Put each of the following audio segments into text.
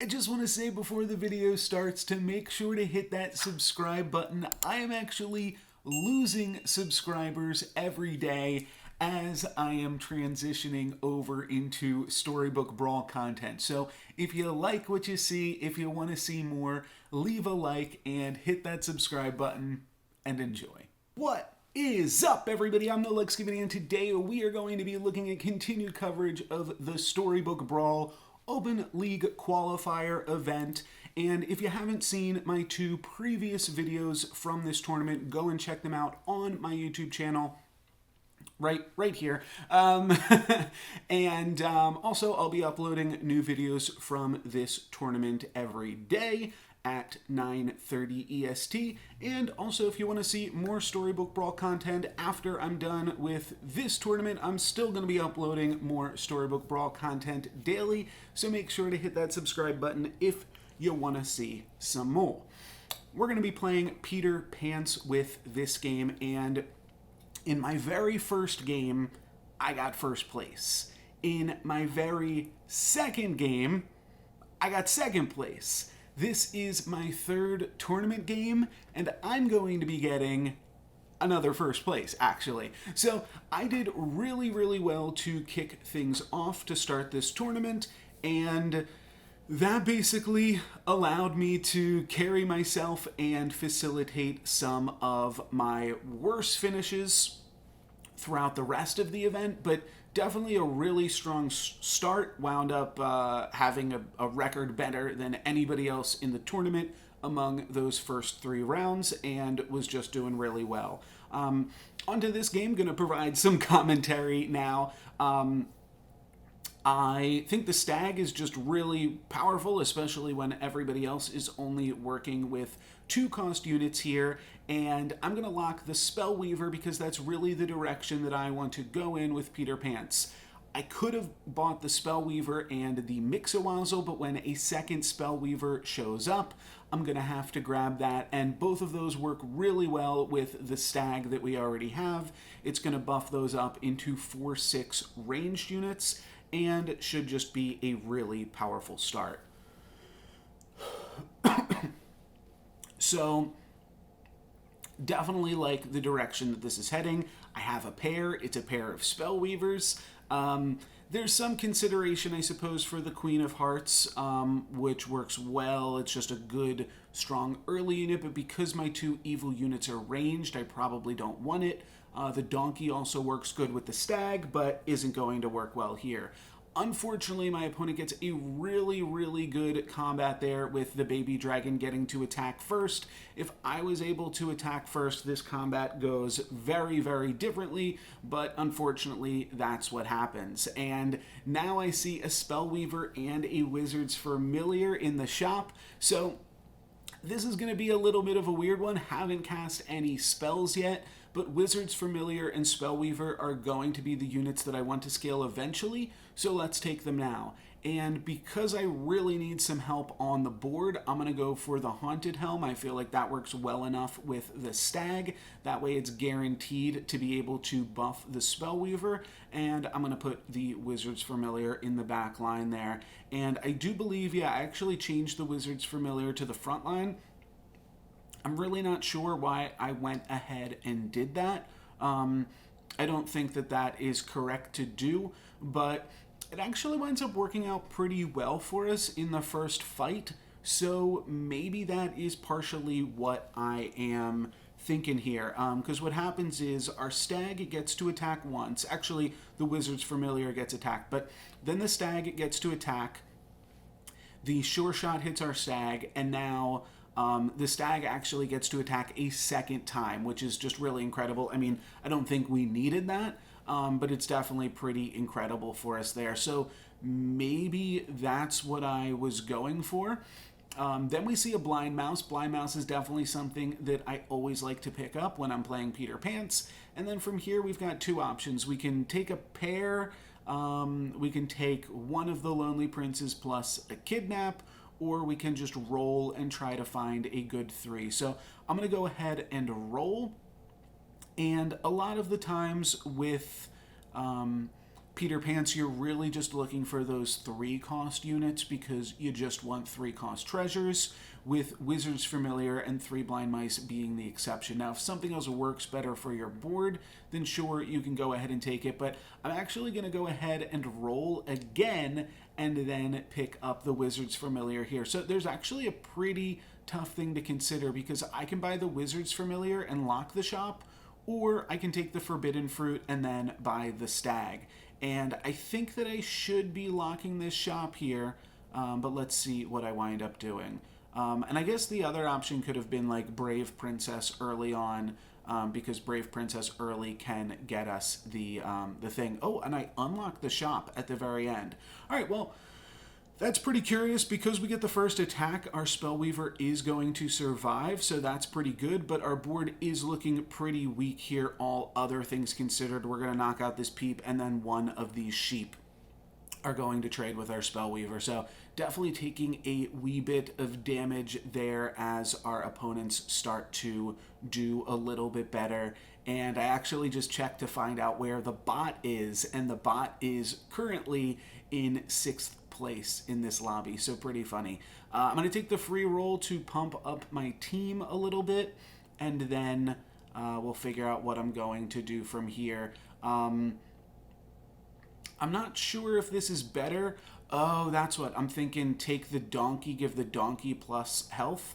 I just want to say before the video starts to make sure to hit that subscribe button. I am actually losing subscribers every day as I am transitioning over into Storybook Brawl content. So if you like what you see, if you want to see more, leave a like and hit that subscribe button and enjoy. What is up, everybody? I'm NoLucksGiven, and today we are going to be looking at continued coverage of the Storybook Brawl Open League Qualifier event. And if you haven't seen my two previous videos from this tournament, go and check them out on my YouTube channel. Right here. And also, I'll be uploading new videos from this tournament every day at 9:30 EST. And also, if you want to see more Storybook Brawl content after I'm done with this tournament, I'm still going to be uploading more Storybook Brawl content daily. So make sure to hit that subscribe button if you want to see some more. We're going to be playing Peter Pants with this game, and in my very first game, I got first place. In my very second game, I got second place. This is my third tournament game, and I'm going to be getting another first place, actually. So I did really well to kick things off to start this tournament, and that basically allowed me to carry myself and facilitate some of my worst finishes throughout the rest of the event, but definitely a really strong start. Wound up having a record better than anybody else in the tournament among those first three rounds, and was just doing really well. Onto this game, going to provide some commentary now. I think the stag is just really powerful, especially when everybody else is only working with 2-cost units here, and I'm going to lock the Spellweaver because that's really the direction that I want to go in with Peter Pants. I could have bought the Spellweaver and the Mix-a-Wazzle, but when a second Spellweaver shows up, I'm going to have to grab that, and both of those work really well with the stag that we already have. It's going to buff those up into 4/6 ranged units, and should just be a really powerful start. So, definitely like the direction that this is heading. I have a pair. It's a pair of Spellweavers. There's some consideration, I suppose, for the Queen of Hearts, which works well. It's just a good, strong early unit, but because my two evil units are ranged, I probably don't want it. The Donkey also works good with the Stag, but isn't going to work well here. Unfortunately, my opponent gets a really good combat there with the Baby Dragon getting to attack first. If I was able to attack first, this combat goes very differently, but unfortunately, that's what happens. And now I see a Spellweaver and a Wizard's Familiar in the shop, so this is going to be a little bit of a weird one. Haven't cast any spells yet, but Wizard's Familiar and Spellweaver are going to be the units that I want to scale eventually, so let's take them now. And because I really need some help on the board, I'm going to go for the Haunted Helm. I feel like that works well enough with the Stag. That way it's guaranteed to be able to buff the Spellweaver, and I'm going to put the Wizard's Familiar in the back line there. And I do believe, yeah, I actually changed the Wizard's Familiar to the front line. I'm really not sure why I went ahead and did that. I don't think that that is correct to do, but it actually winds up working out pretty well for us in the first fight, so maybe that is partially what I am thinking here. Because what happens is our Stag gets to attack once. Actually, the Wizard's Familiar gets attacked, but then the Stag gets to attack. The Sure Shot hits our Stag, and now the Stag actually gets to attack a second time, which is just really incredible. I mean, I don't think we needed that, but it's definitely pretty incredible for us there. So maybe that's what I was going for. Then we see a Blind Mouse. Blind Mouse is definitely something that I always like to pick up when I'm playing Peter Pants. And then from here, we've got two options. We can take a pair. We can take one of the Lonely Princes plus a Kidnap, or we can just roll and try to find a good 3. So I'm going to go ahead and roll. And a lot of the times with Peter Pants, you're really just looking for those 3-cost units because you just want 3-cost treasures, with Wizard's Familiar and 3 Blind Mice being the exception. Now, if something else works better for your board, then sure, you can go ahead and take it, but I'm actually going to go ahead and roll again and then pick up the Wizard's Familiar here. So there's actually a pretty tough thing to consider because I can buy the Wizard's Familiar and lock the shop, or I can take the Forbidden Fruit and then buy the Stag. And I think that I should be locking this shop here, but let's see what I wind up doing. And I guess the other option could have been like Brave Princess early on, because Brave Princess early can get us the thing. Oh, and I unlocked the shop at the very end. All right, well, that's pretty curious. Because we get the first attack, our Spellweaver is going to survive, so that's pretty good, but our board is looking pretty weak here, all other things considered. We're going to knock out this Peep, and then one of these sheep are going to trade with our Spellweaver, so definitely taking a wee bit of damage there as our opponents start to do a little bit better. And I actually just checked to find out where the bot is, and the bot is currently in 6th place in this lobby, so pretty funny. I'm going to take the free roll to pump up my team a little bit, and then we'll figure out what I'm going to do from here. I'm not sure if this is better. Oh, that's what I'm thinking. Take the donkey, give the donkey plus health.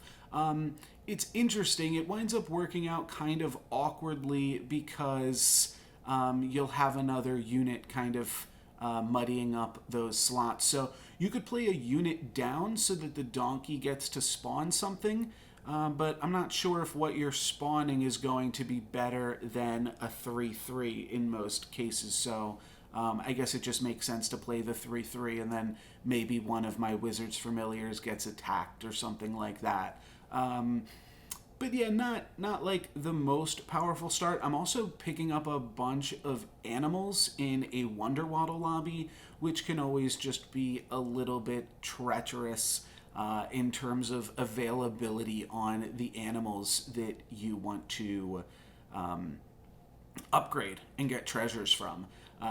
It's interesting. It winds up working out kind of awkwardly because you'll have another unit kind of muddying up those slots. So you could play a unit down so that the donkey gets to spawn something, but I'm not sure if what you're spawning is going to be better than a 3/3 in most cases. So I guess it just makes sense to play the 3/3, and then maybe one of my Wizard's Familiars gets attacked or something like that. But yeah, not like the most powerful start. I'm also picking up a bunch of animals in a Wonder Waddle lobby, which can always just be a little bit treacherous in terms of availability on the animals that you want to upgrade and get treasures from.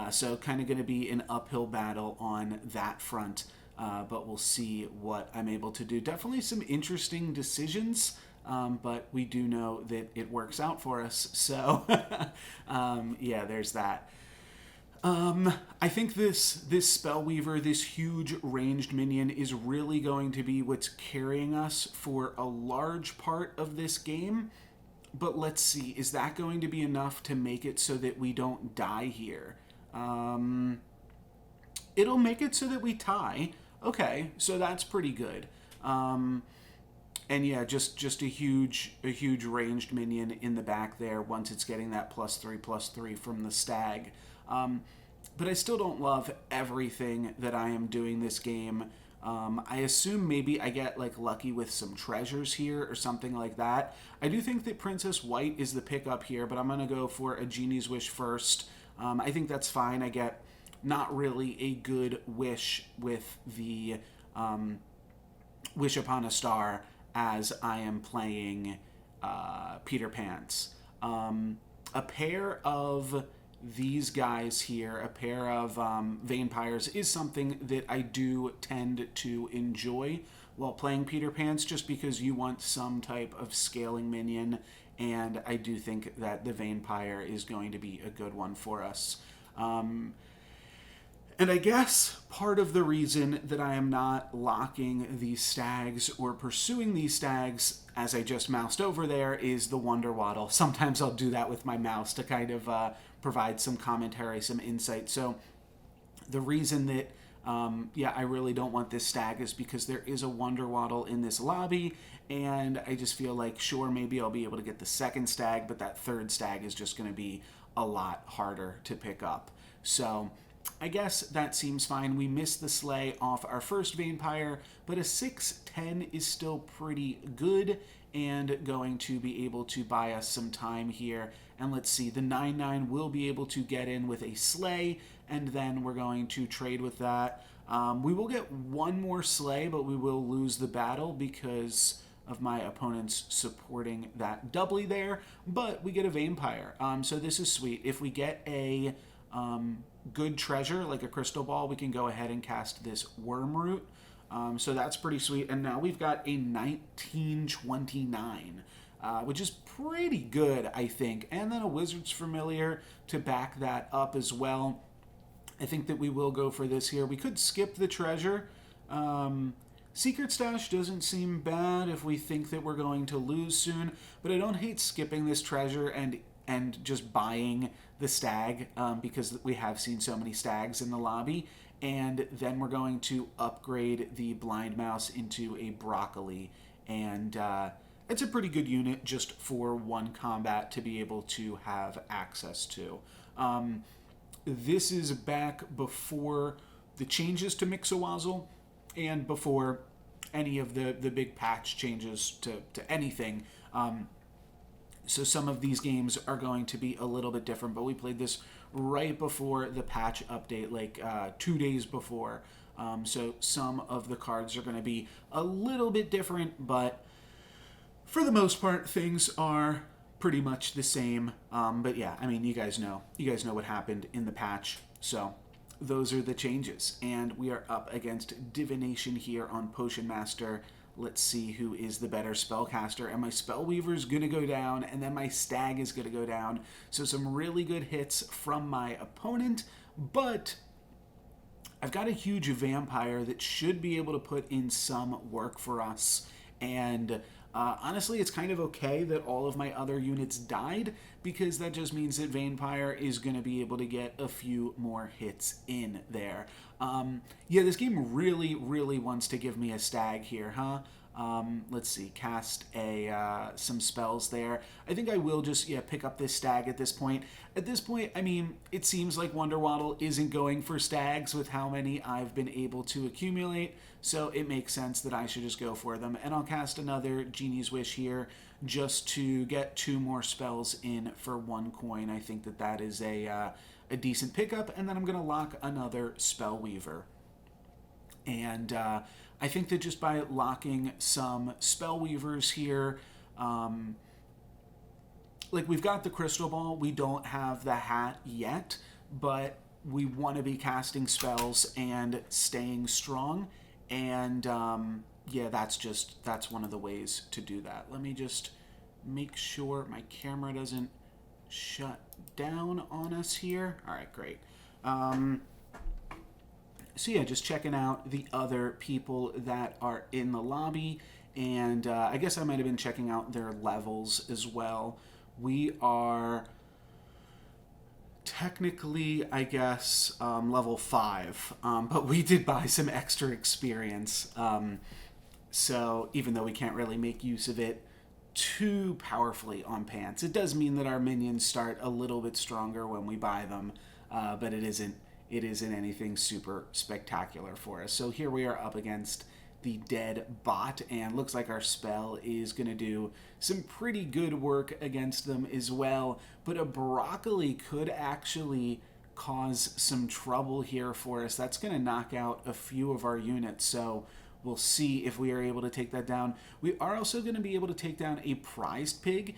So kind of going to be an uphill battle on that front, but we'll see what I'm able to do. Definitely some interesting decisions, but we do know that it works out for us. So yeah, there's that. I think this Spellweaver, this huge ranged minion, is really going to be what's carrying us for a large part of this game. But let's see, is that going to be enough to make it so that we don't die here? It'll make it so that we tie. Okay, so that's pretty good. And yeah, just a huge ranged minion in the back there once it's getting that +3/+3 from the Stag. But I still don't love everything that I am doing this game. I assume maybe I get like lucky with some treasures here or something like that. I do think that Princess White is the pickup here, but I'm going to go for a Genie's Wish first. I think that's fine. I get not really a good wish with the Wish Upon a Star as I am playing Peter Pants. A pair of these guys here, a pair of Vampires, is something that I do tend to enjoy while playing Peter Pants, just because you want some type of scaling minion, and I do think that the Vampire is going to be a good one for us. And I guess part of the reason that I am not locking these Stags or pursuing these Stags, as I just moused over there, is the Wonder Waddle. Sometimes I'll do that with my mouse to kind of provide some commentary, some insight. So the reason that, I really don't want this Stag is because there is a Wonder Waddle in this lobby, and I just feel like, sure, maybe I'll be able to get the second Stag, but that third Stag is just going to be a lot harder to pick up. So I guess that seems fine. We missed the sleigh off our first Vampire, but a 6/10 is still pretty good and going to be able to buy us some time here. And let's see, the 9/9 will be able to get in with a sleigh, and then we're going to trade with that. We will get one more sleigh, but we will lose the battle because of my opponents supporting that doubly there, but we get a Vampire. So this is sweet. If we get a good treasure, like a crystal ball, we can go ahead and cast this worm root. So that's pretty sweet. And now we've got a 1929, which is pretty good, I think. And then a Wizard's Familiar to back that up as well. I think that we will go for this here. We could skip the treasure. Secret Stash doesn't seem bad if we think that we're going to lose soon, but I don't hate skipping this treasure and just buying the stag, because we have seen so many stags in the lobby. And then we're going to upgrade the Blind Mouse into a Broccoli. And it's a pretty good unit just for one combat to be able to have access to. This is back before the changes to Mixowazzle and before any of the big patch changes to anything. So some of these games are going to be a little bit different, but we played this right before the patch update, like 2 days before. So some of the cards are going to be a little bit different, but for the most part, things are pretty much the same. But yeah, I mean, you guys know what happened in the patch. So those are the changes. And we are up against Divination here on Potion Master. Let's see who is the better spellcaster. And my Spellweaver is going to go down, and then my Stag is going to go down. So some really good hits from my opponent, but I've got a huge Vampire that should be able to put in some work for us. And honestly, it's kind of okay that all of my other units died, because that just means that Vampire is going to be able to get a few more hits in there. Yeah, this game really, really wants to give me a Stag here, huh? Let's see, cast some spells there. I think I will just, pick up this Stag at this point. At this point, I mean, it seems like Wonder Waddle isn't going for Stags with how many I've been able to accumulate, so it makes sense that I should just go for them. And I'll cast another Genie's Wish here just to get 2 more spells in for 1 coin. I think that is a decent pickup, and then I'm going to lock another Spellweaver. And I think that just by locking some Spellweavers here, like we've got the Crystal Ball, we don't have the hat yet, but we want to be casting spells and staying strong. And yeah, that's one of the ways to do that. Let me just make sure my camera doesn't shut down on us here. All right, great. So yeah, just checking out the other people that are in the lobby, and I guess I might have been checking out their levels as well. We are technically, I guess, level 5, but we did buy some extra experience, so even though we can't really make use of it too powerfully on Pants, it does mean that our minions start a little bit stronger when we buy them, but it isn't anything super spectacular for us. So here we are up against the dead bot, and looks like our spell is going to do some pretty good work against them as well. But a Broccoli could actually cause some trouble here for us. That's going to knock out a few of our units, so we'll see if we are able to take that down. We are also going to be able to take down a prized pig,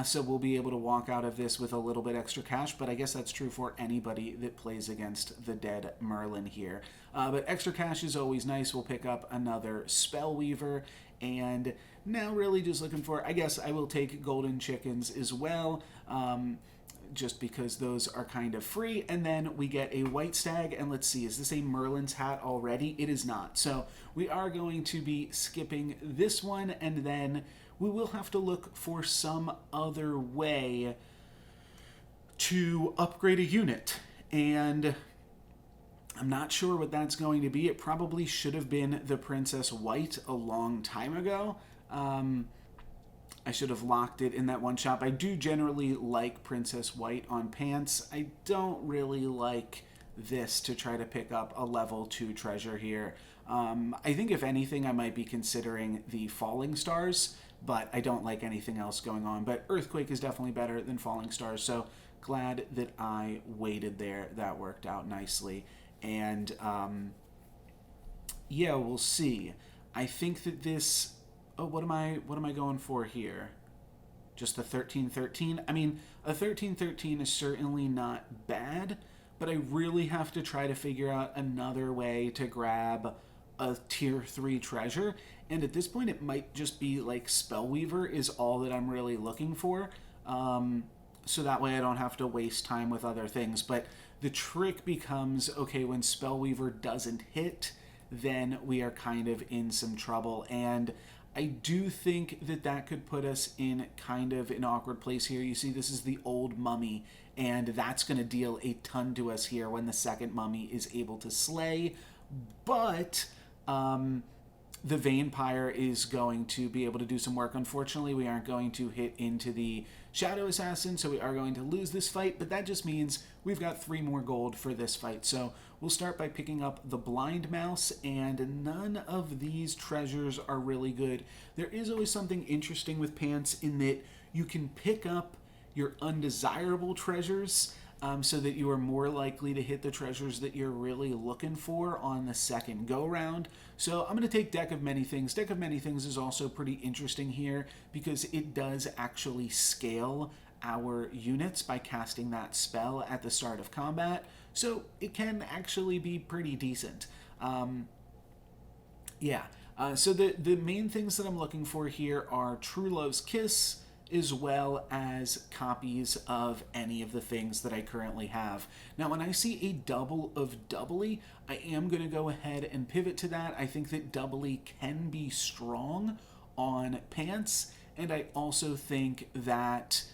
so we'll be able to walk out of this with a little bit extra cash, but I guess that's true for anybody that plays against the dead Merlin here. But extra cash is always nice. We'll pick up another Spellweaver, and now really just looking for, I guess I will take Golden Chickens as well, just because those are kind of free. And then we get a White Stag, and let's see, is this a Merlin's hat already? It is not. So we are going to be skipping this one, and then we will have to look for some other way to upgrade a unit. And I'm not sure what that's going to be. It probably should have been the Princess White a long time ago. I should have locked it in that one shop. I do generally like Princess White on Pants. I don't really like this to try to pick up a level 2 treasure here. I think if anything, I might be considering the Falling Stars, but I don't like anything else going on. But Earthquake is definitely better than Falling Stars, so glad that I waited there. That worked out nicely. And yeah, we'll see. I think that this... Oh, what am I going for here? Just the 13-13? I mean, a 13-13 is certainly not bad, but I really have to try to figure out another way to grab a tier 3 treasure. And at this point, it might just be like Spellweaver is all that I'm really looking for. So that way I don't have to waste time with other things. But the trick becomes, okay, when Spellweaver doesn't hit, then we are kind of in some trouble. And I do think that that could put us in kind of an awkward place here. You see, this is the old mummy, and that's going to deal a ton to us here when the second mummy is able to slay. But the Vampire is going to be able to do some work. Unfortunately, we aren't going to hit into the Shadow Assassin, so we are going to lose this fight, but that just means we've got 3 more gold for this fight. So we'll start by picking up the Blind Mouse, and none of these treasures are really good. There is always something interesting with Pants in that you can pick up your undesirable treasures, so that you are more likely to hit the treasures that you're really looking for on the second go-round. So I'm going to take Deck of Many Things. Deck of Many Things is also pretty interesting here because it does actually scale our units by casting that spell at the start of combat. So it can actually be pretty decent. So the main things that I'm looking for here are True Love's Kiss, as well as copies of any of the things that I currently have. Now, when I see a double of Doubly, I am going to go ahead and pivot to that. I think that Doubly can be strong on Pants, and I also think that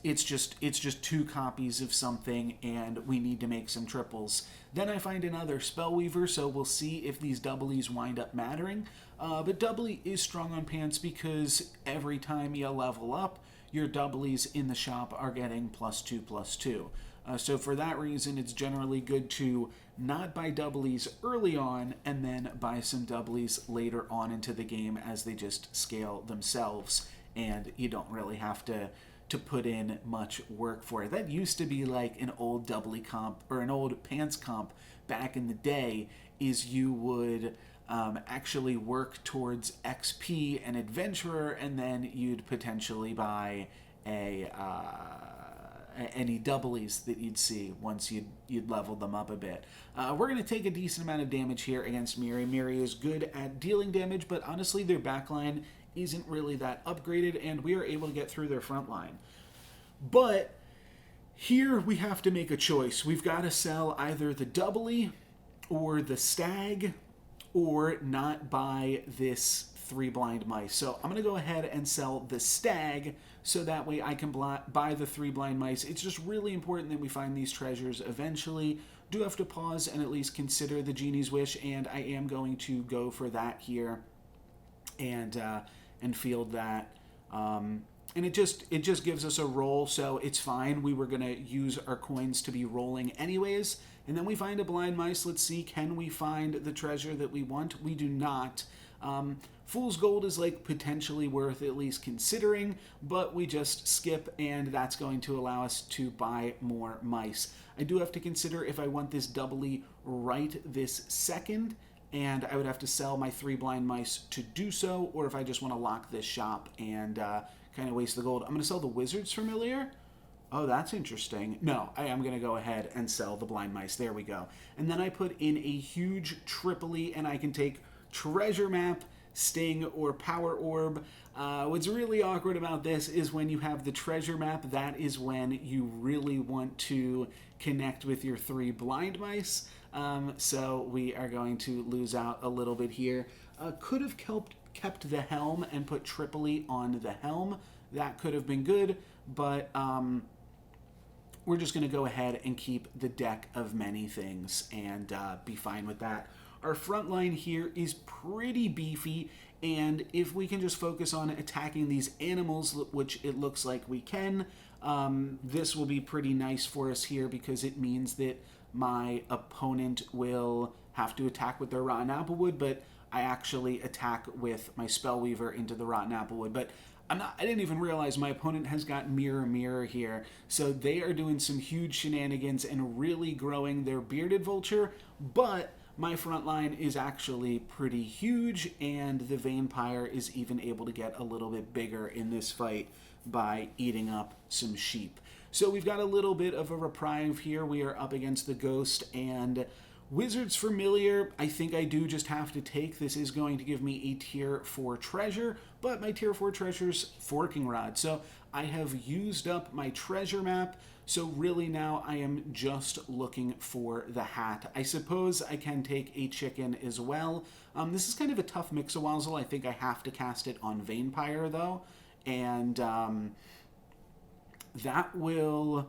it's just 2 copies of something, and we need to make some triples. Then I find another Spellweaver, so we'll see if these doublies wind up mattering. But Doubly is strong on Pants because every time you level up, your doublies in the shop are getting +2/+2. So for that reason, it's generally good to not buy doublies early on and then buy some doublies later on into the game as they just scale themselves, and you don't really have to put in much work for it. That used to be like an old Doubly comp or an old Pants comp back in the day, is you would actually work towards XP and Adventurer, and then you'd potentially buy any doublies that you'd see once you'd leveled them up a bit. We're going to take a decent amount of damage here against Miri. Miri is good at dealing damage, but honestly their backline isn't really that upgraded, and we are able to get through their front line. But here we have to make a choice. We've got to sell either the Doubly or the Stag, or not buy this 3 blind mice. So I'm going to go ahead and sell the Stag, so that way I can buy the 3 blind mice. It's just really important that we find these treasures eventually. Do have to pause and at least consider the Genie's Wish, and I am going to go for that here and field that. And it just gives us a roll, so it's fine. We were going to use our coins to be rolling anyways. And then we find a blind mice. Let's see, can we find the treasure that we want? We do not. Fool's Gold is like potentially worth at least considering, but we just skip, and that's going to allow us to buy more mice. I do have to consider if I want this Doubly right this second, and I would have to sell my 3 blind mice to do so, or if I just want to lock this shop and kind of waste the gold. I'm going to sell the Wizard's Familiar. Oh, that's interesting. No, I am going to go ahead and sell the blind mice. There we go. And then I put in a huge Tripoli, and I can take Treasure Map, Sting, or Power Orb. What's really awkward about this is when you have the Treasure Map, that is when you really want to connect with your 3 blind mice. So we are going to lose out a little bit here. Could have kept the Helm and put Tripoli on the Helm. That could have been good, but we're just going to go ahead and keep the Deck of Many Things and be fine with that. Our front line here is pretty beefy, and if we can just focus on attacking these animals, which it looks like we can, this will be pretty nice for us here because it means that my opponent will have to attack with their Rotten Applewood, but I actually attack with my Spellweaver into the Rotten Applewood. But I didn't even realize my opponent has got Mirror here. So they are doing some huge shenanigans and really growing their Bearded Vulture, but my front line is actually pretty huge, and the vampire is even able to get a little bit bigger in this fight by eating up some sheep. So we've got a little bit of a reprieve here. We are up against the ghost, and Wizard's Familiar, I think I do just have to take. This is going to give me a tier 4 treasure, but my tier 4 treasure's Forking Rod. So I have used up my treasure map, so really now I am just looking for the hat. I suppose I can take a chicken as well. This is kind of a tough Mix-a-Wazzle. I think I have to cast it on Vampire, though, and that will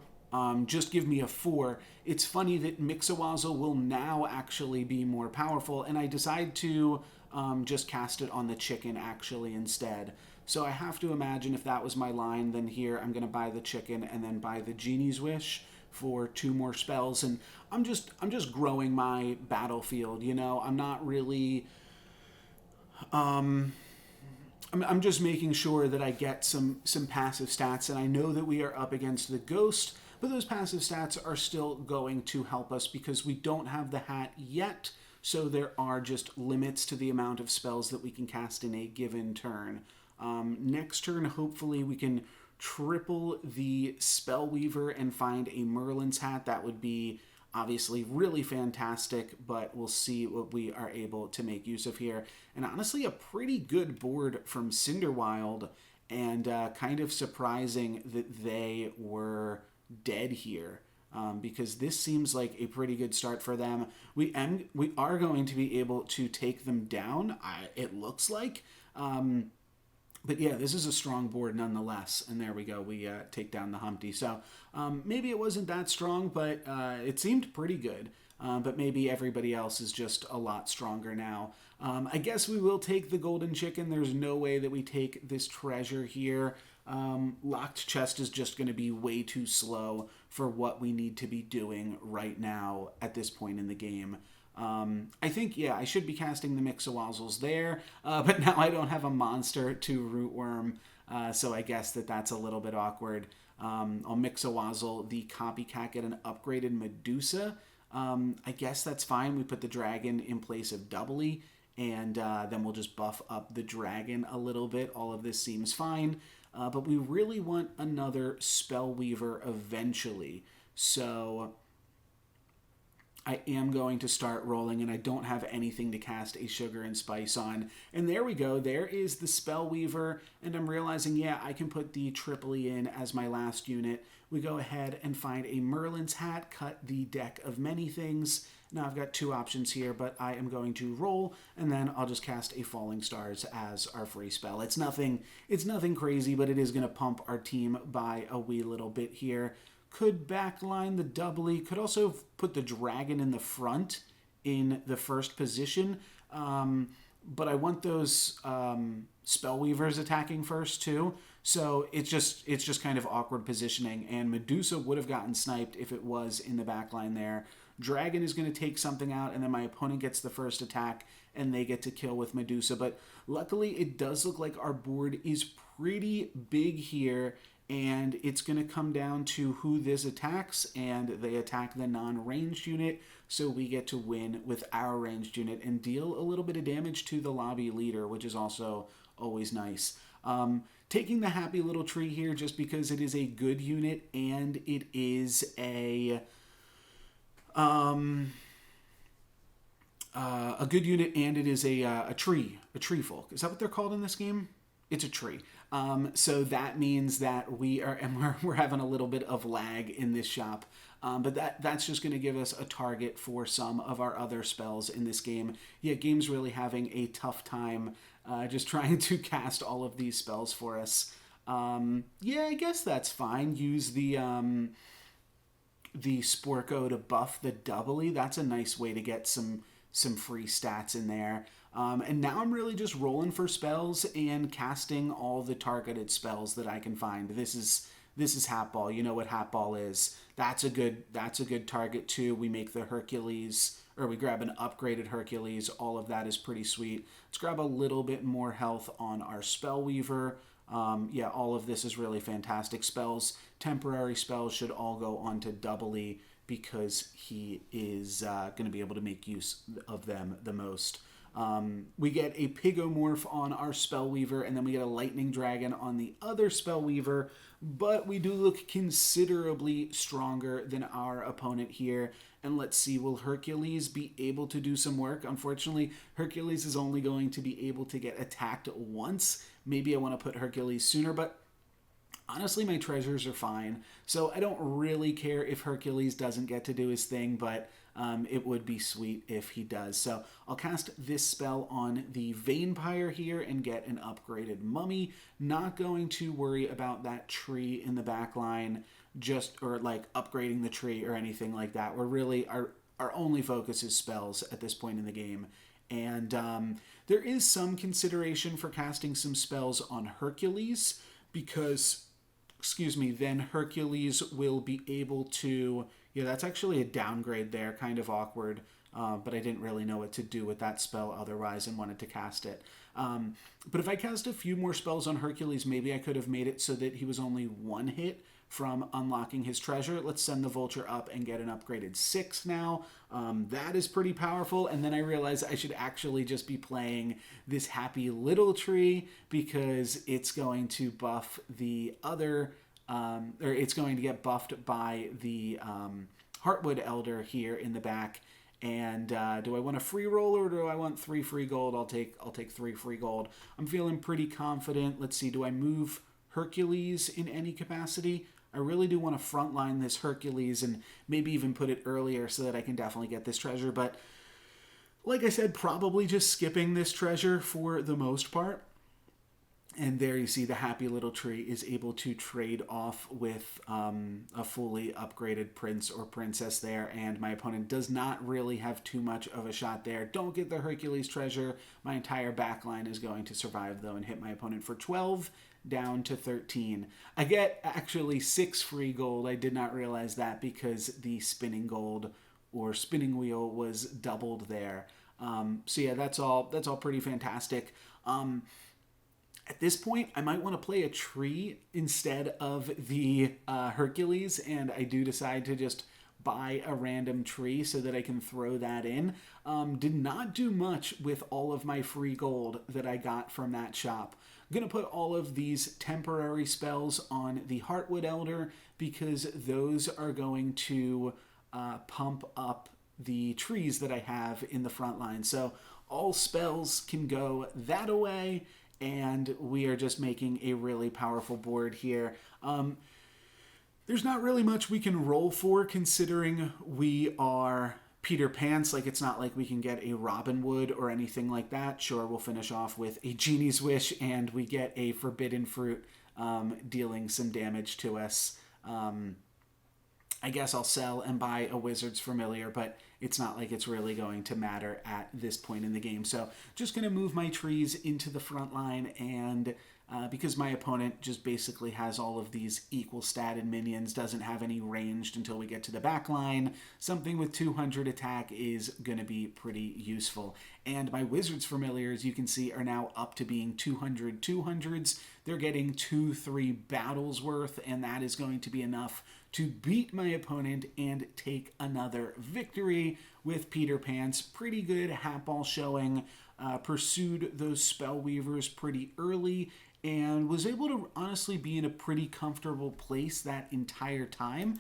just give me a 4. It's funny that Mix-a-Wazzle will now actually be more powerful, and I decide to just cast it on the chicken actually instead. So I have to imagine if that was my line, then here I'm going to buy the chicken and then buy the Genie's Wish for 2 more spells, and I'm just growing my battlefield, you know. I'm not really I'm just making sure that I get some passive stats, and I know that we are up against the ghost, but those passive stats are still going to help us because we don't have the hat yet, so there are just limits to the amount of spells that we can cast in a given turn. Next turn, hopefully we can triple the Spellweaver and find a Merlin's hat. That would be obviously really fantastic, but we'll see what we are able to make use of here. And honestly, a pretty good board from Cinderwild, and kind of surprising that they were dead here, because this seems like a pretty good start for them. We are going to be able to take them down, it looks like. But yeah, this is a strong board nonetheless. And there we go. We take down the Humpty. So maybe it wasn't that strong, but it seemed pretty good. But maybe everybody else is just a lot stronger now. I guess we will take the golden chicken. There's no way that we take this treasure here. Locked chest is just going to be way too slow for what we need to be doing right now at this point in the game. I think, yeah, I should be casting the Mix-a-Wazzles there, but now I don't have a monster to Rootworm, so I guess that's a little bit awkward. I'll Mix-a-Wazzle the Copycat, get an upgraded Medusa. I guess that's fine. We put the dragon in place of Doubly, and then we'll just buff up the dragon a little bit. All of this seems fine, but we really want another Spellweaver eventually, so I am going to start rolling, and I don't have anything to cast a Sugar and Spice on. And there we go. There is the Spellweaver, and I'm realizing, yeah, I can put the Tripoli in as my last unit. We go ahead and find a Merlin's hat, cut the deck of many things. Now I've got 2 options here, but I am going to roll, and then I'll just cast a Falling Stars as our free spell. It's nothing crazy, but it is going to pump our team by a wee little bit here. Could backline the Doubly, could also put the dragon in the front in the first position, but I want those Spellweavers attacking first too, so it's just kind of awkward positioning, and Medusa would have gotten sniped if it was in the backline there. Dragon is going to take something out, and then my opponent gets the first attack, and they get to kill with Medusa, but luckily it does look like our board is pretty big here, and it's going to come down to who this attacks, and they attack the non-ranged unit, so we get to win with our ranged unit and deal a little bit of damage to the lobby leader, which is also always nice. Taking the Happy Little Tree here just because it is a good unit, and it is a good unit, and it is a tree folk. Is that what they're called in this game? It's a tree. So that means that we're having a little bit of lag in this shop. But that's just going to give us a target for some of our other spells in this game. Yeah, game's really having a tough time just trying to cast all of these spells for us. Yeah, I guess that's fine. Use the Sporko to buff the Doubly. That's a nice way to get some free stats in there. And now I'm really just rolling for spells and casting all the targeted spells that I can find. This is Hat Ball. You know what Hat Ball is. That's a good target too. We make the Hercules, or we grab an upgraded Hercules. All of that is pretty sweet. Let's grab a little bit more health on our Spellweaver. Yeah, all of this is really fantastic. Temporary spells should all go on to Doubly because he is going to be able to make use of them the most. We get a Pigomorph on our Spellweaver, and then we get a Lightning Dragon on the other Spellweaver, but we do look considerably stronger than our opponent here. And let's see, will Hercules be able to do some work? Unfortunately, Hercules is only going to be able to get attacked once. Maybe I want to put Hercules sooner, but honestly, my treasures are fine. So I don't really care if Hercules doesn't get to do his thing, but it would be sweet if he does. So I'll cast this spell on the Vampire here and get an upgraded Mummy. Not going to worry about that tree in the back line, or like upgrading the tree or anything like that. We're really, our only focus is spells at this point in the game. And there is some consideration for casting some spells on Hercules because, then Hercules will be able to... Yeah, that's actually a downgrade there, kind of awkward, but I didn't really know what to do with that spell otherwise and wanted to cast it. But if I cast a few more spells on Hercules, maybe I could have made it so that he was only one hit from unlocking his treasure. Let's send the Vulture up and get an upgraded 6 now. That is pretty powerful, and then I realized I should actually just be playing this Happy Little Tree because it's going to buff the other... or it's going to get buffed by the Heartwood Elder here in the back. And do I want a free roll or do I want 3 free gold? I'll take 3 free gold. I'm feeling pretty confident. Let's see, do I move Hercules in any capacity? I really do want to frontline this Hercules and maybe even put it earlier so that I can definitely get this treasure. But like I said, probably just skipping this treasure for the most part. And there you see the Happy Little Tree is able to trade off with a fully upgraded prince or princess there, and my opponent does not really have too much of a shot there. Don't get the Hercules treasure. My entire backline is going to survive, though, and hit my opponent for 12, down to 13. I get actually 6 free gold. I did not realize that because the spinning gold or spinning wheel was doubled there. So yeah, that's all pretty fantastic. At this point, I might want to play a tree instead of the Hercules, and I do decide to just buy a random tree so that I can throw that in. Did not do much with all of my free gold that I got from that shop. I'm going to put all of these temporary spells on the Heartwood Elder because those are going to pump up the trees that I have in the front line. So all spells can go that away, and we are just making a really powerful board here. There's not really much we can roll for considering we are Peter Pants. Like, it's not like we can get a Robin Wood or anything like that. Sure, we'll finish off with a Genie's Wish, and we get a Forbidden Fruit dealing some damage to us. I guess I'll sell and buy a Wizard's Familiar, but it's not like it's really going to matter at this point in the game. So just going to move my trees into the front line, and because my opponent just basically has all of these equal statted minions, doesn't have any ranged until we get to the back line, something with 200 attack is going to be pretty useful. And my Wizard's Familiars, you can see, are now up to being 200 200s. They're getting 2-3 battles worth, and that is going to be enough to beat my opponent and take another victory with Peter Pants. Pretty good Hatball showing. Pursued those Spellweavers pretty early and was able to honestly be in a pretty comfortable place that entire time.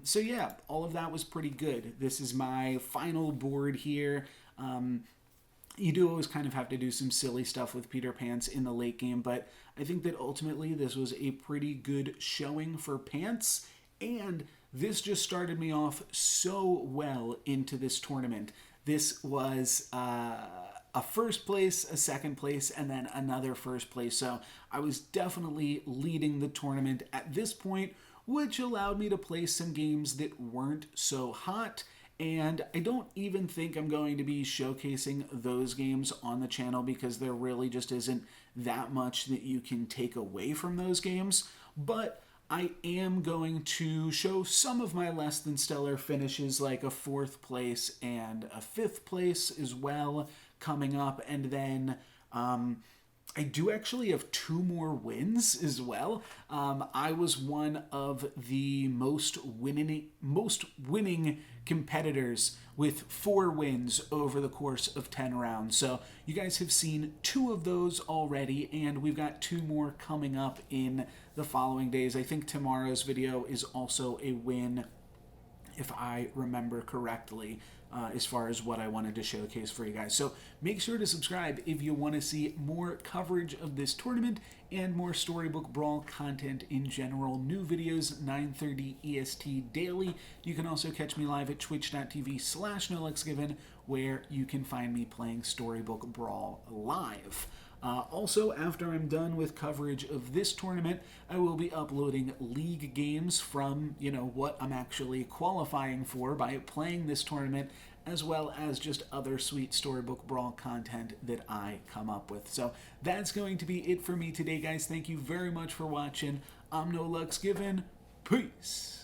So yeah, all of that was pretty good. This is my final board here. You do always kind of have to do some silly stuff with Peter Pants in the late game, but I think that ultimately this was a pretty good showing for Pants, and this just started me off so well into this tournament. This was a first place, a second place, and then another first place, so I was definitely leading the tournament at this point, which allowed me to play some games that weren't so hot. And I don't even think I'm going to be showcasing those games on the channel because there really just isn't that much that you can take away from those games. But I am going to show some of my less than stellar finishes, like a 4th place and a 5th place as well coming up. And then I do actually have 2 more wins as well. I was one of the most winning competitors with 4 wins over the course of 10 rounds. So you guys have seen 2 of those already, and we've got 2 more coming up in the following days. I think tomorrow's video is also a win, if I remember correctly, as far as what I wanted to showcase for you guys. So make sure to subscribe if you want to see more coverage of this tournament and more Storybook Brawl content in general. New videos, 9:30 EST daily. You can also catch me live at twitch.tv/NoLucksGiven, where you can find me playing Storybook Brawl live. Also, after I'm done with coverage of this tournament, I will be uploading league games from, what I'm actually qualifying for by playing this tournament, as well as just other sweet Storybook Brawl content that I come up with. So that's going to be it for me today, guys. Thank you very much for watching. I'm NoLucksGiven. Peace.